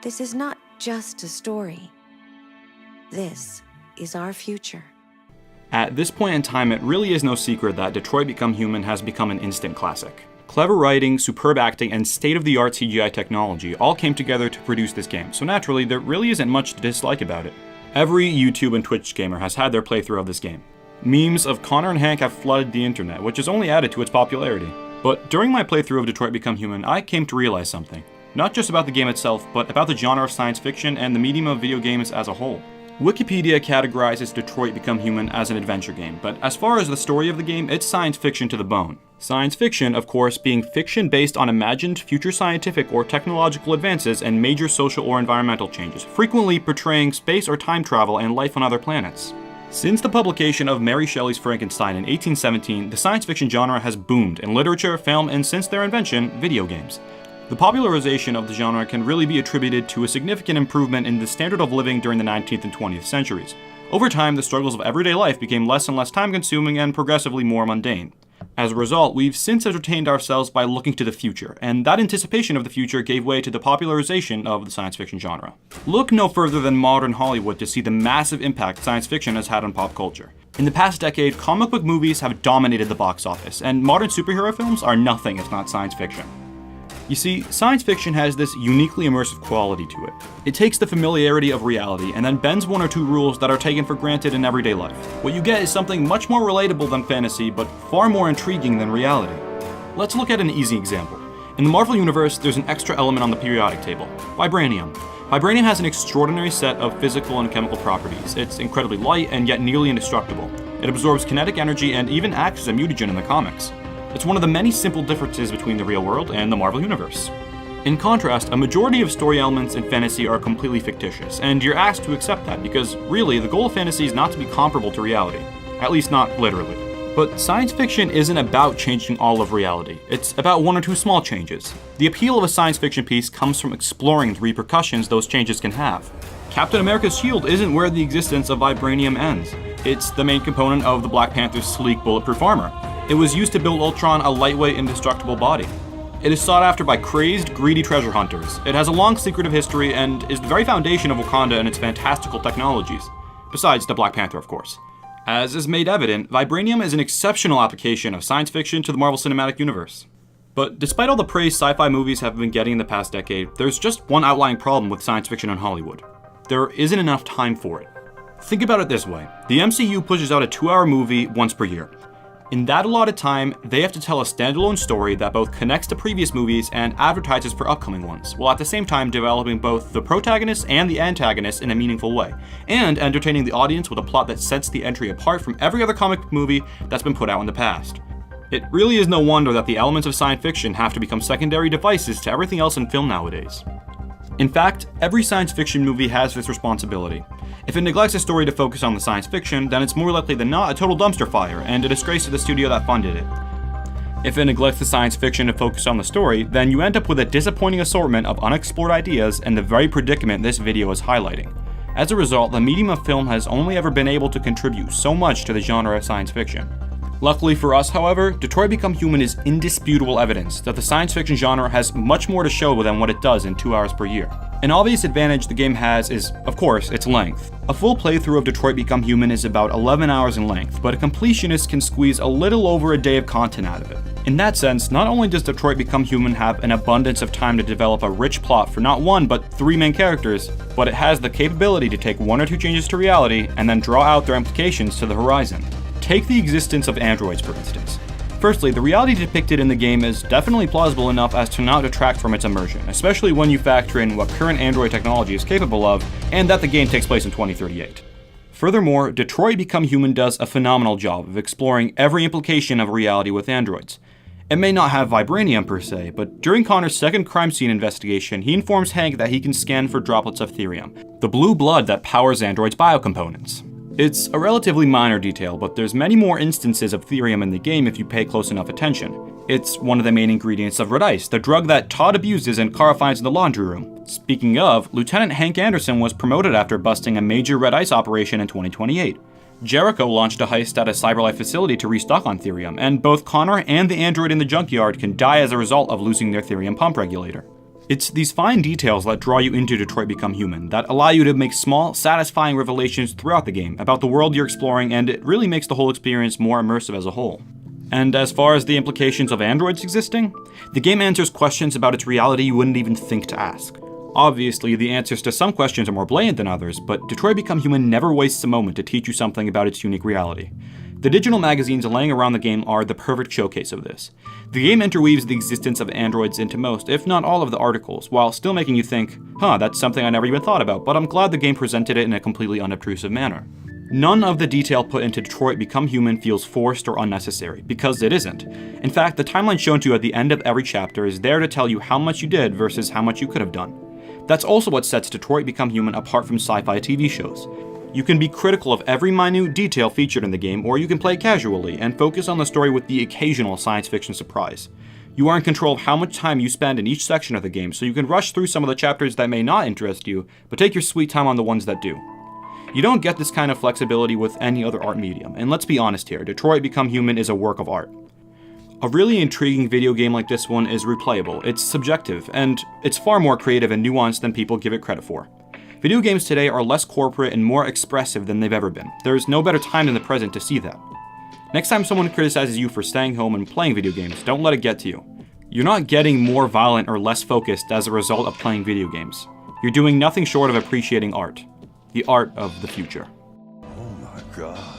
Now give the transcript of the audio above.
This is not just a story. This is our future. At this point in time, it really is no secret that Detroit Become Human has become an instant classic. Clever writing, superb acting, and state-of-the-art CGI technology all came together to produce this game, so naturally, there really isn't much to dislike about it. Every YouTube and Twitch gamer has had their playthrough of this game. Memes of Connor and Hank have flooded the internet, which has only added to its popularity. But during my playthrough of Detroit Become Human, I came to realize something. Not just about the game itself, but about the genre of science fiction and the medium of video games as a whole. Wikipedia categorizes Detroit Become Human as an adventure game, but as far as the story of the game, it's science fiction to the bone. Science fiction, of course, being fiction based on imagined future scientific or technological advances and major social or environmental changes, frequently portraying space or time travel and life on other planets. Since the publication of Mary Shelley's Frankenstein in 1817, the science fiction genre has boomed in literature, film, and since their invention, video games. The popularization of the genre can really be attributed to a significant improvement in the standard of living during the 19th and 20th centuries. Over time, the struggles of everyday life became less and less time-consuming and progressively more mundane. As a result, we've since entertained ourselves by looking to the future, and that anticipation of the future gave way to the popularization of the science fiction genre. Look no further than modern Hollywood to see the massive impact science fiction has had on pop culture. In the past decade, comic book movies have dominated the box office, and modern superhero films are nothing if not science fiction. You see, science fiction has this uniquely immersive quality to it. It takes the familiarity of reality and then bends one or two rules that are taken for granted in everyday life. What you get is something much more relatable than fantasy, but far more intriguing than reality. Let's look at an easy example. In the Marvel Universe, there's an extra element on the periodic table: vibranium. Vibranium has an extraordinary set of physical and chemical properties. It's incredibly light and yet nearly indestructible. It absorbs kinetic energy and even acts as a mutagen in the comics. It's one of the many simple differences between the real world and the Marvel Universe. In contrast, a majority of story elements in fantasy are completely fictitious, and you're asked to accept that because, really, the goal of fantasy is not to be comparable to reality. At least not literally. But science fiction isn't about changing all of reality. It's about one or two small changes. The appeal of a science fiction piece comes from exploring the repercussions those changes can have. Captain America's shield isn't where the existence of vibranium ends. It's the main component of the Black Panther's sleek, bulletproof armor. It was used to build Ultron a lightweight, indestructible body. It is sought after by crazed, greedy treasure hunters. It has a long secretive history and is the very foundation of Wakanda and its fantastical technologies. Besides the Black Panther, of course. As is made evident, vibranium is an exceptional application of science fiction to the Marvel Cinematic Universe. But despite all the praise sci-fi movies have been getting in the past decade, there's just one outlying problem with science fiction in Hollywood. There isn't enough time for it. Think about it this way. The MCU pushes out a 2-hour movie once per year. In that allotted time, they have to tell a standalone story that both connects to previous movies and advertises for upcoming ones, while at the same time developing both the protagonist and the antagonist in a meaningful way, and entertaining the audience with a plot that sets the entry apart from every other comic book movie that's been put out in the past. It really is no wonder that the elements of science fiction have to become secondary devices to everything else in film nowadays. In fact, every science fiction movie has this responsibility. If it neglects a story to focus on the science fiction, then it's more likely than not a total dumpster fire and a disgrace to the studio that funded it. If it neglects the science fiction to focus on the story, then you end up with a disappointing assortment of unexplored ideas and the very predicament this video is highlighting. As a result, the medium of film has only ever been able to contribute so much to the genre of science fiction. Luckily for us, however, Detroit Become Human is indisputable evidence that the science fiction genre has much more to show than what it does in 2 hours per year. An obvious advantage the game has is, of course, its length. A full playthrough of Detroit Become Human is about 11 hours in length, but a completionist can squeeze a little over a day of content out of it. In that sense, not only does Detroit Become Human have an abundance of time to develop a rich plot for not one, but 3 main characters, but it has the capability to take 1 or 2 changes to reality and then draw out their implications to the horizon. Take the existence of androids, for instance. Firstly, the reality depicted in the game is definitely plausible enough as to not detract from its immersion, especially when you factor in what current android technology is capable of, and that the game takes place in 2038. Furthermore, Detroit Become Human does a phenomenal job of exploring every implication of reality with androids. It may not have vibranium per se, but during Connor's second crime scene investigation, he informs Hank that he can scan for droplets of thirium, the blue blood that powers androids' biocomponents. It's a relatively minor detail, but there's many more instances of thirium in the game if you pay close enough attention. It's one of the main ingredients of red ice, the drug that Todd abuses and Kara finds in the laundry room. Speaking of, Lieutenant Hank Anderson was promoted after busting a major red ice operation in 2028. Jericho launched a heist at a CyberLife facility to restock on thirium, and both Connor and the android in the junkyard can die as a result of losing their thirium pump regulator. It's these fine details that draw you into Detroit Become Human, that allow you to make small, satisfying revelations throughout the game about the world you're exploring, and it really makes the whole experience more immersive as a whole. And as far as the implications of androids existing, the game answers questions about its reality you wouldn't even think to ask. Obviously, the answers to some questions are more blatant than others, but Detroit Become Human never wastes a moment to teach you something about its unique reality. The digital magazines laying around the game are the perfect showcase of this. The game interweaves the existence of androids into most, if not all, of the articles, while still making you think, that's something I never even thought about, but I'm glad the game presented it in a completely unobtrusive manner. None of the detail put into Detroit Become Human feels forced or unnecessary, because it isn't. In fact, the timeline shown to you at the end of every chapter is there to tell you how much you did versus how much you could have done. That's also what sets Detroit Become Human apart from sci-fi TV shows. You can be critical of every minute detail featured in the game, or you can play casually and focus on the story with the occasional science fiction surprise. You are in control of how much time you spend in each section of the game, so you can rush through some of the chapters that may not interest you, but take your sweet time on the ones that do. You don't get this kind of flexibility with any other art medium, and let's be honest here, Detroit Become Human is a work of art. A really intriguing video game like this one is replayable, it's subjective, and it's far more creative and nuanced than people give it credit for. Video games today are less corporate and more expressive than they've ever been. There's no better time than the present to see that. Next time someone criticizes you for staying home and playing video games, don't let it get to you. You're not getting more violent or less focused as a result of playing video games. You're doing nothing short of appreciating art. The art of the future. Oh my God.